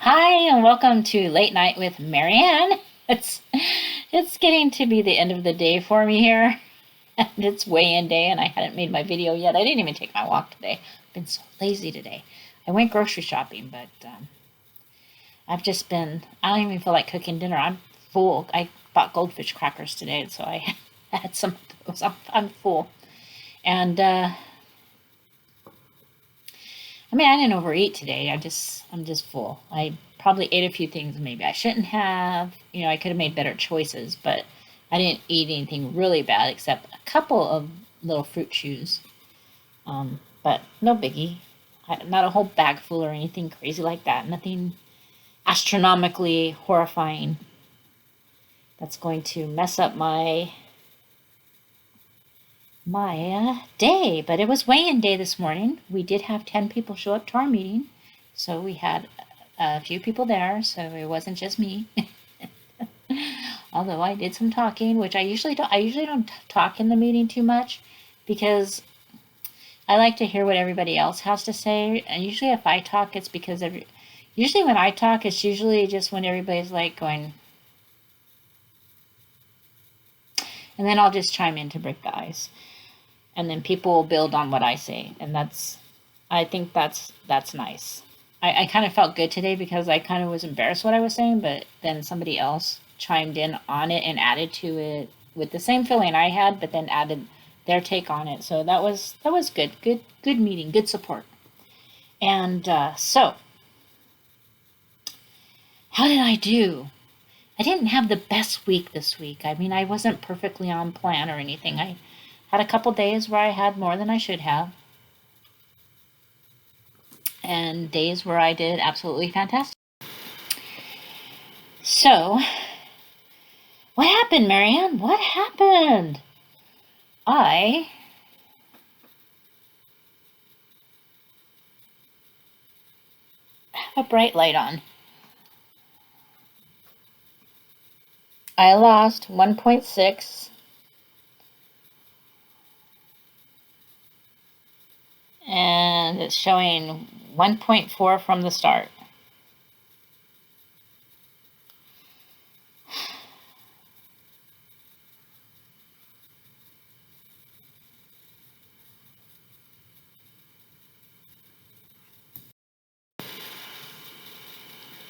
Hi, and welcome to Late Night with Marianne. It's getting to be the end of the day for me here, and it's weigh-in day, and I hadn't made my video yet. I didn't even take my walk today. I've been so lazy today. I went grocery shopping, but I've just been. I don't even feel like cooking dinner. I'm full. I bought goldfish crackers today, so I had some of those. I'm full, and I mean, I didn't overeat today. I'm just full. I probably ate a few things maybe I shouldn't have. I could have made better choices, but I didn't eat anything really bad except a couple of little fruit chews. But no biggie. Not a whole bag full or anything crazy like that. Nothing astronomically horrifying that's going to mess up my day. But it was weigh-in day this morning. We did have 10 people show up to our meeting, so we had a few people there, so it wasn't just me. Although I did some talking, which I usually don't talk in the meeting too much, because I like to hear what everybody else has to say. And usually if I talk, it's because usually when I talk, it's usually just when everybody's like going, and then I'll just chime in to break the ice. And then people will build on what I say, and I think that's nice. I kind of felt good today because I kind of was embarrassed what I was saying, but then somebody else chimed in on it and added to it with the same feeling I had, but then added their take on it. So that was good meeting, good support. And so, how did I do? I didn't have the best week this week. I mean, I wasn't perfectly on plan or anything. I had a couple days where I had more than I should have, and days where I did absolutely fantastic. So, what happened, Marianne? What happened? I have a bright light on. I lost 1.6. And it's showing 1.4 from the start.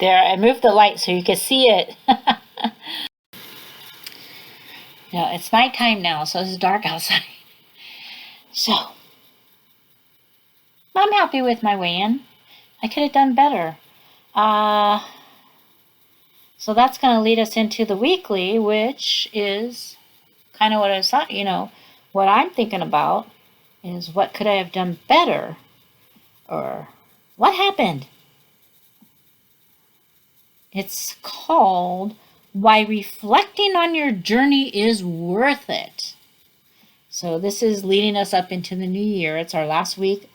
There, I moved the light so you can see it. It's nighttime now, so it's dark outside. So, I'm happy with my weigh-in. I could have done better. So that's going to lead us into the weekly, which is kind of what I thought, what I'm thinking about is what could I have done better? Or what happened? It's called Why Reflecting on Your Journey is Worth It. So this is leading us up into the new year. It's our last week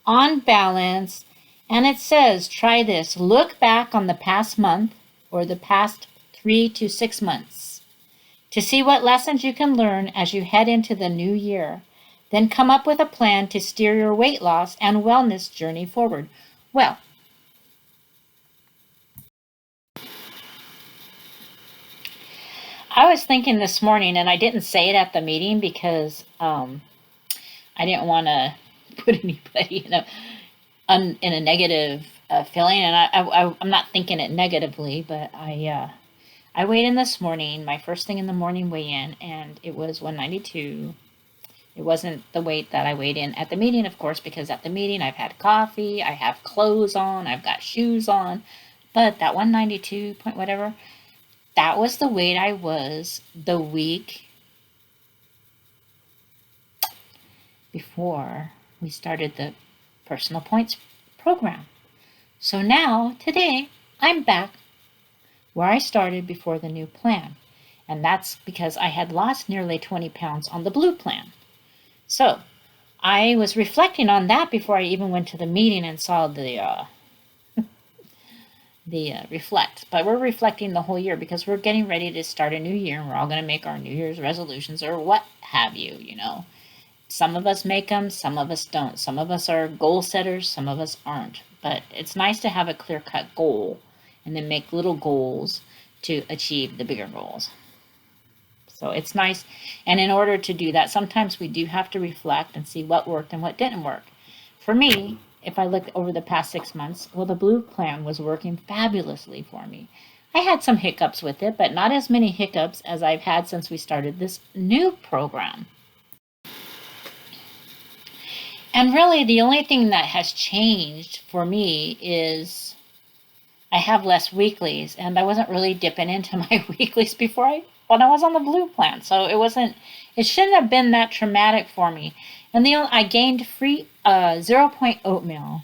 on balance. And it says, try this. Look back on the past month or the past 3 to 6 months to see what lessons you can learn as you head into the new year. Then come up with a plan to steer your weight loss and wellness journey forward. Well, I was thinking this morning, and I didn't say it at the meeting because I didn't want to put anybody in a negative feeling, and I'm not thinking it negatively, but I weighed in this morning, my first thing in the morning weigh-in, and it was 192. It wasn't the weight that I weighed in at the meeting, of course, because at the meeting I've had coffee, I have clothes on, I've got shoes on, but that 192 point whatever, that was the weight I was the week before we started the personal points program. So now, today, I'm back where I started before the new plan. And that's because I had lost nearly 20 pounds on the blue plan. So I was reflecting on that before I even went to the meeting and saw the reflect. But we're reflecting the whole year because we're getting ready to start a new year, and we're all going to make our New Year's resolutions or what have you, Some of us make them, some of us don't. Some of us are goal setters, some of us aren't. But it's nice to have a clear-cut goal and then make little goals to achieve the bigger goals. So it's nice. And in order to do that, sometimes we do have to reflect and see what worked and what didn't work. For me, if I look over the past 6 months, well, the blue plan was working fabulously for me. I had some hiccups with it, but not as many hiccups as I've had since we started this new program. And really, the only thing that has changed for me is I have less weeklies, and I wasn't really dipping into my weeklies before when I was on the blue plan. So it shouldn't have been that traumatic for me. And I gained free 0 point oatmeal,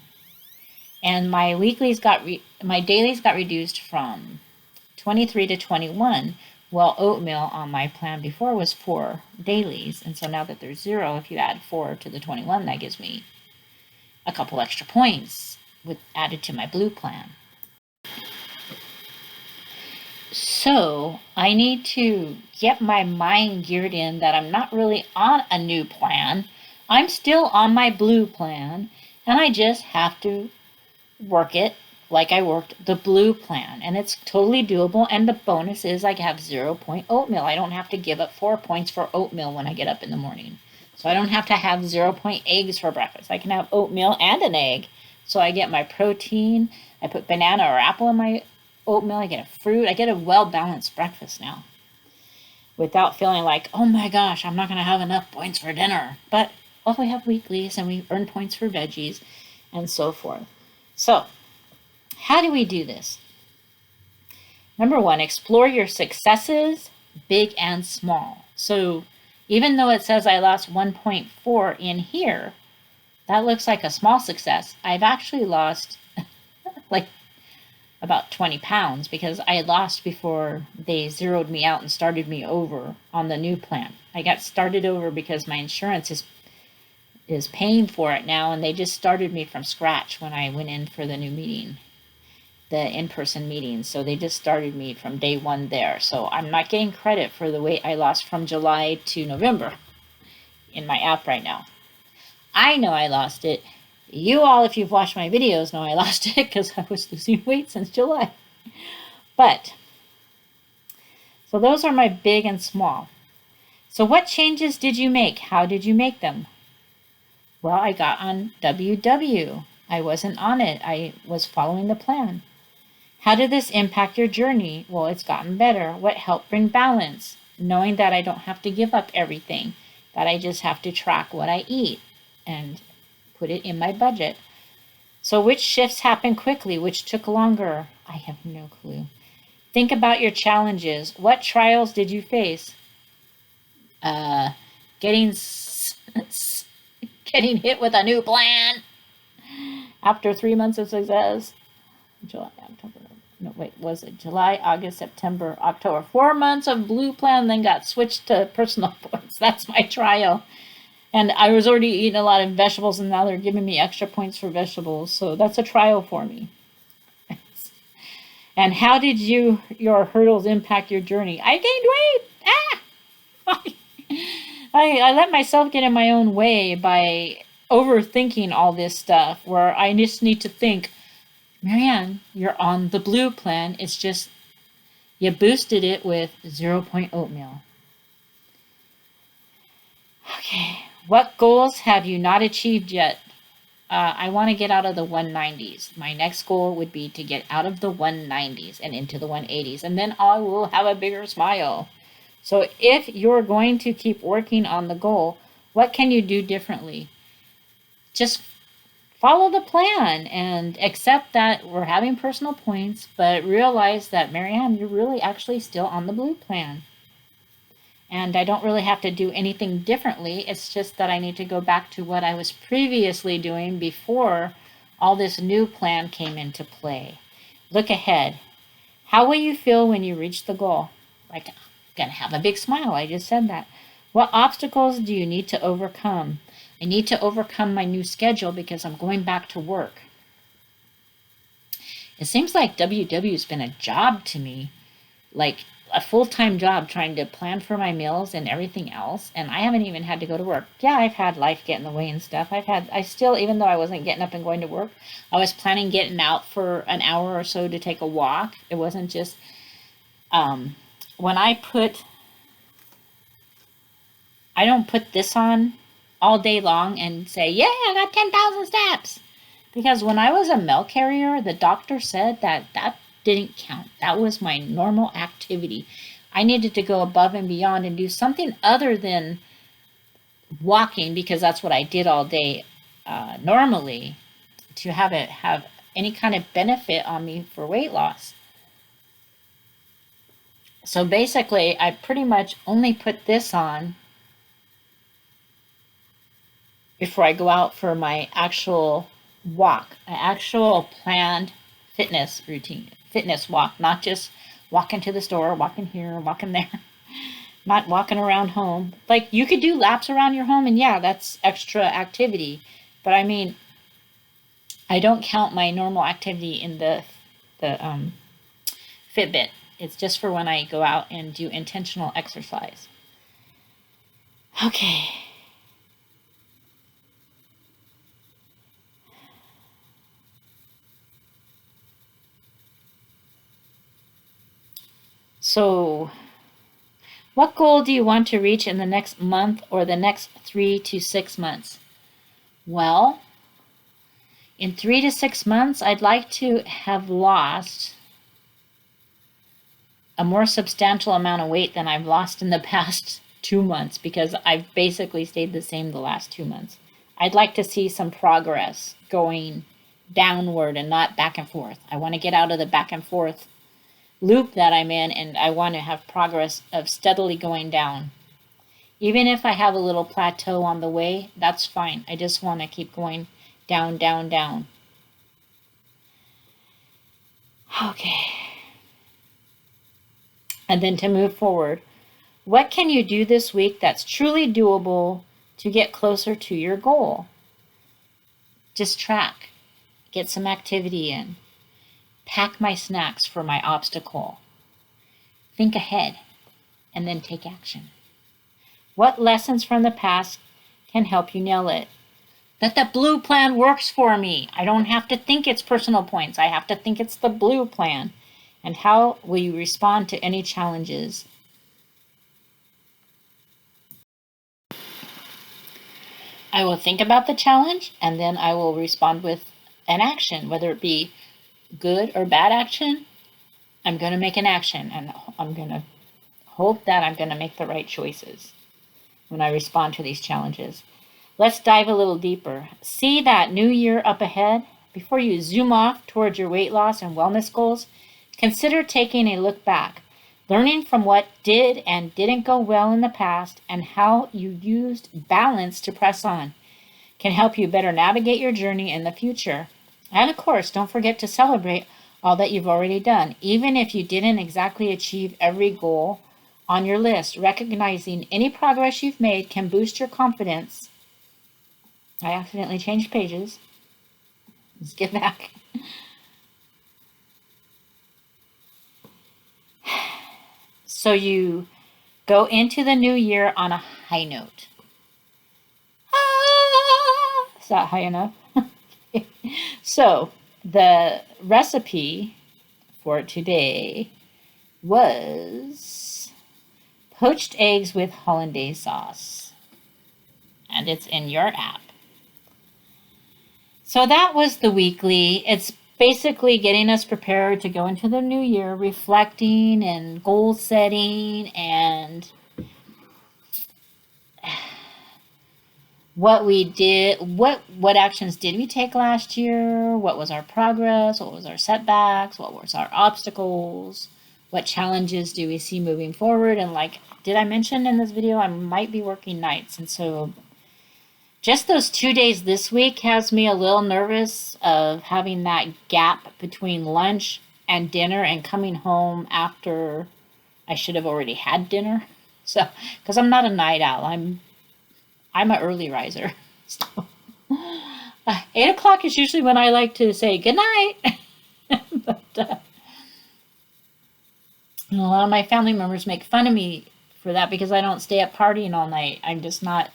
and my dailies got reduced from 23 to 21. Well, oatmeal on my plan before was 4 dailies, and so now that there's 0, if you add 4 to the 21, that gives me a couple extra points added to my blue plan. So I need to get my mind geared in that I'm not really on a new plan. I'm still on my blue plan, and I just have to work it like I worked the blue plan. And it's totally doable, and the bonus is I have 0 point oatmeal. I don't have to give up 4 points for oatmeal when I get up in the morning. So I don't have to have 0 point eggs for breakfast. I can have oatmeal and an egg. So I get my protein. I put banana or apple in my oatmeal. I get a fruit. I get a well-balanced breakfast now without feeling like, oh my gosh, I'm not going to have enough points for dinner. But we have weeklies, and we earn points for veggies and so forth. So how do we do this? Number 1, explore your successes, big and small. So even though it says I lost 1.4 in here, that looks like a small success. I've actually lost like about 20 pounds because I had lost before they zeroed me out and started me over on the new plan. I got started over because my insurance is paying for it now, and they just started me from scratch when I went in for the new meeting, the in-person meeting. So they just started me from day 1 there. So I'm not getting credit for the weight I lost from July to November in my app right now. I know I lost it. You all, if you've watched my videos, know I lost it because I was losing weight since July. But, so those are my big and small. So what changes did you make? How did you make them? Well, I got on WW. I wasn't on it. I was following the plan. How did this impact your journey? Well, it's gotten better. What helped bring balance? Knowing that I don't have to give up everything, that I just have to track what I eat and put it in my budget. So which shifts happened quickly, which took longer? I have no clue. Think about your challenges. What trials did you face? Getting hit with a new plan after 3 months of success. Was it July, August, September, October? 4 months of blue plan, then got switched to personal points. That's my trial. And I was already eating a lot of vegetables, and now they're giving me extra points for vegetables. So that's a trial for me. And how did your hurdles impact your journey? I gained weight. I let myself get in my own way by overthinking all this stuff, where I just need to think, Marianne, you're on the blue plan. It's just you boosted it with 0 point oatmeal. Okay. What goals have you not achieved yet? I want to get out of the 190s. My next goal would be to get out of the 190s and into the 180s. And then I will have a bigger smile. So if you're going to keep working on the goal, what can you do differently? Just follow the plan and accept that we're having personal points, but realize that, Marianne, you're really actually still on the blue plan. And I don't really have to do anything differently. It's just that I need to go back to what I was previously doing before all this new plan came into play. Look ahead. How will you feel when you reach the goal? Like, I'm going to have a big smile. I just said that. What obstacles do you need to overcome? I need to overcome my new schedule because I'm going back to work. It seems like WW has been a job to me. Like, a full-time job trying to plan for my meals and everything else, and I haven't even had to go to work. Yeah, I've had life get in the way and stuff. I still, even though I wasn't getting up and going to work, I was planning getting out for an hour or so to take a walk. It wasn't just, when I don't put this on all day long and say, yeah, I got 10,000 steps. Because when I was a mail carrier, the doctor said that didn't count. That was my normal activity. I needed to go above and beyond and do something other than walking, because that's what I did all day normally, to have any kind of benefit on me for weight loss. So basically, I pretty much only put this on before I go out for my actual walk, an actual planned fitness routine, fitness walk, not just walking to the store, walking here, walking there, not walking around home. Like, you could do laps around your home, and yeah, that's extra activity. But I mean, I don't count my normal activity in the Fitbit. It's just for when I go out and do intentional exercise. Okay. So, what goal do you want to reach in the next month or the next 3 to 6 months? Well, in 3 to 6 months, I'd like to have lost a more substantial amount of weight than I've lost in the past 2 months, because I've basically stayed the same the last 2 months. I'd like to see some progress going downward and not back and forth. I want to get out of the back and forth loop that I'm in, and I want to have progress of steadily going down. Even if I have a little plateau on the way, that's fine. I just want to keep going down, down, down. Okay. And then to move forward, what can you do this week that's truly doable to get closer to your goal? Just track. Get some activity in. Pack my snacks for my obstacle. Think ahead, and then take action. What lessons from the past can help you nail it? That the blue plan works for me. I don't have to think it's personal points. I have to think it's the blue plan. And how will you respond to any challenges? I will think about the challenge, and then I will respond with an action, whether it be good or bad action. I'm going to make an action, and I'm going to hope that I'm going to make the right choices when I respond to these challenges. Let's dive a little deeper. See that new year up ahead? Before you zoom off towards your weight loss and wellness goals, consider taking a look back, learning from what did and didn't go well in the past, and how you used balance to press on. Can help you better navigate your journey in the future. And of course, don't forget to celebrate all that you've already done, even if you didn't exactly achieve every goal on your list. Recognizing any progress you've made can boost your confidence. I accidentally changed pages. Let's get back. So you go into the new year on a high note. Is that high enough? So the recipe for today was poached eggs with hollandaise sauce, and it's in your app. So that was the weekly. It's basically getting us prepared to go into the new year, reflecting and goal setting, and what we did, what actions did we take last year, what was our progress, what was our setbacks, what was our obstacles, what challenges do we see moving forward. And like, did I mention in this video, I might be working nights, and so just those 2 days this week has me a little nervous of having that gap between lunch and dinner and coming home after I should have already had dinner. So, because I'm not a night owl, I'm an early riser. So, 8 o'clock is usually when I like to say good night. But And a lot of my family members make fun of me for that because I don't stay up partying all night. I'm not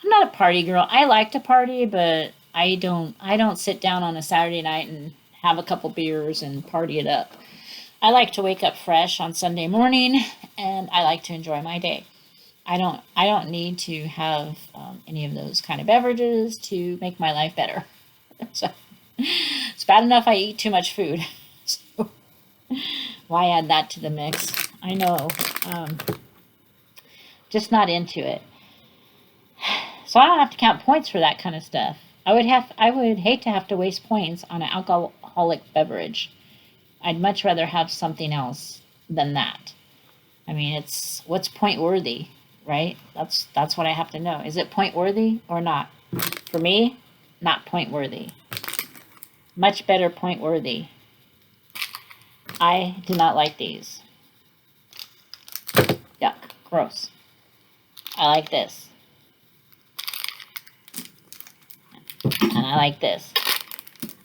a party girl. I like to party, but I don't sit down on a Saturday night and have a couple beers and party it up. I like to wake up fresh on Sunday morning, and I like to enjoy my day. I don't need to have any of those kind of beverages to make my life better. So it's bad enough I eat too much food. So why add that to the mix? I know. Um, just not into it. So I don't have to count points for that kind of stuff. I would hate to have to waste points on an alcoholic beverage. I'd much rather have something else than that. I mean, it's what's point worthy, right? That's what I have to know. Is it point worthy or not? For me, not point worthy. Much better point worthy. I do not like these. Yuck, gross. I like this. And I like this.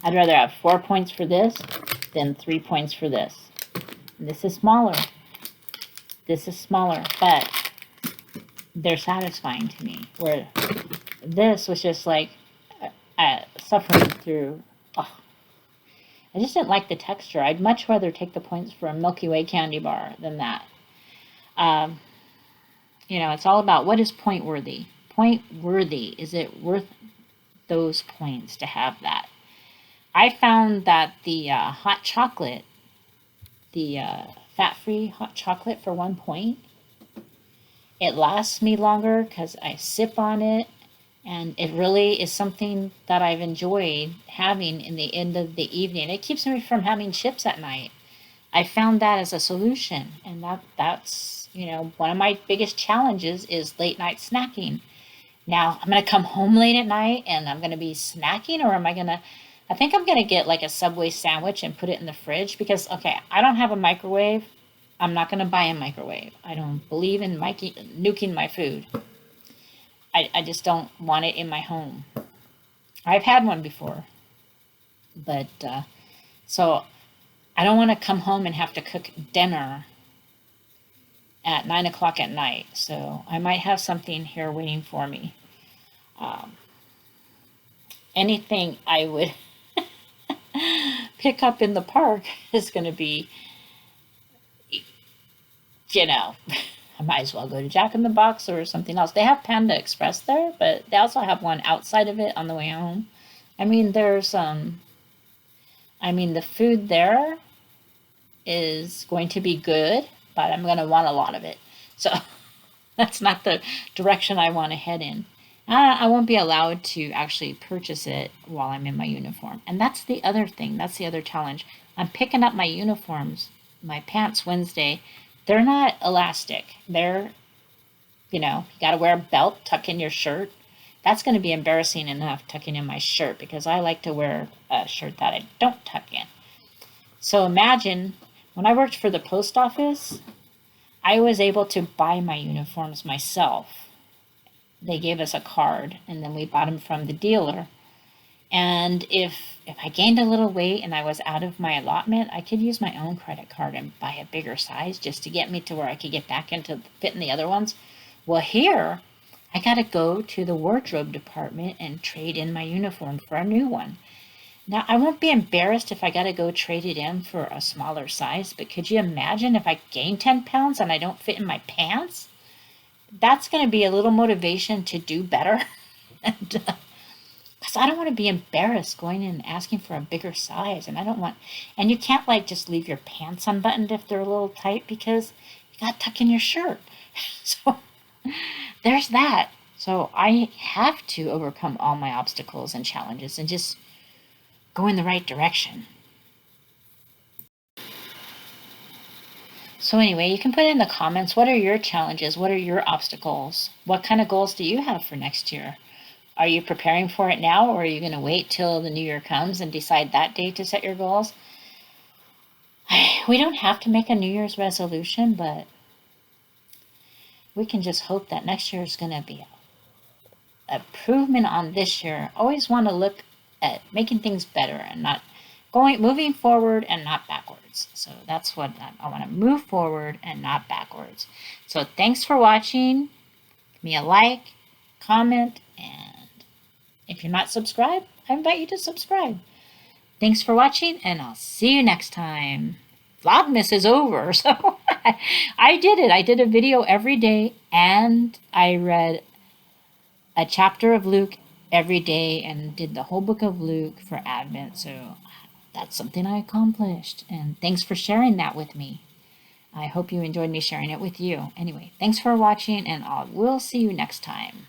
I'd rather have 4 points for this than 3 points for this. And this is smaller. This is smaller, but they're satisfying to me. Where this was just like suffering through. Oh, I just didn't like the texture. I'd much rather take the points for a Milky Way candy bar than that. Um, it's all about what is point worthy. Point worthy. Is it worth those points to have that? I found that the hot chocolate, the fat-free hot chocolate for 1 point, it lasts me longer because I sip on it, and it really is something that I've enjoyed having in the end of the evening. It keeps me from having chips at night. I found that as a solution, and that's one of my biggest challenges is late night snacking. Now I'm gonna come home late at night and I'm gonna be snacking, or I think I'm gonna get like a Subway sandwich and put it in the fridge because, okay, I don't have a microwave. I'm not gonna buy a microwave. I don't believe in nuking my food. I just don't want it in my home. I've had one before, but so I don't want to come home and have to cook dinner at 9 o'clock at night. So I might have something here waiting for me. Um, Anything I would pick up in the park is going to be, I might as well go to Jack in the Box or something else. They have Panda Express there, but they also have one outside of it on the way home. I mean, the food there is going to be good, but I'm going to want a lot of it. So that's not the direction I want to head in. I won't be allowed to actually purchase it while I'm in my uniform. And that's the other thing. That's the other challenge. I'm picking up my uniforms, my pants Wednesday. They're not elastic. They're, you got to wear a belt, tuck in your shirt. That's going to be embarrassing enough tucking in my shirt because I like to wear a shirt that I don't tuck in. So imagine when I worked for the post office, I was able to buy my uniforms myself. They gave us a card and then we bought them from the dealer. And if I gained a little weight and I was out of my allotment, I could use my own credit card and buy a bigger size just to get me to where I could get back into fitting the other ones. Well, here, I got to go to the wardrobe department and trade in my uniform for a new one. Now, I won't be embarrassed if I got to go trade it in for a smaller size, but could you imagine if I gain 10 pounds and I don't fit in my pants? That's going to be a little motivation to do better. And because I don't want to be embarrassed going in and asking for a bigger size. And you can't just leave your pants unbuttoned if they're a little tight because you got to tuck in your shirt. So there's that. So I have to overcome all my obstacles and challenges and just go in the right direction. So anyway, you can put in the comments, what are your challenges? What are your obstacles? What kind of goals do you have for next year? Are you preparing for it now, or are you going to wait till the new year comes and decide that day to set your goals? We don't have to make a New Year's resolution, but we can just hope that next year is going to be an improvement on this year. Always want to look at making things better and not moving forward and not backwards. So that's what I want to move forward and not backwards. So thanks for watching. Give me a like, comment, and if you're not subscribed, I invite you to subscribe. Thanks for watching, and I'll see you next time. Vlogmas is over, so I did it. I did a video every day, and I read a chapter of Luke every day and did the whole book of Luke for Advent. So that's something I accomplished. And thanks for sharing that with me. I hope you enjoyed me sharing it with you. Anyway, thanks for watching, and I will see you next time.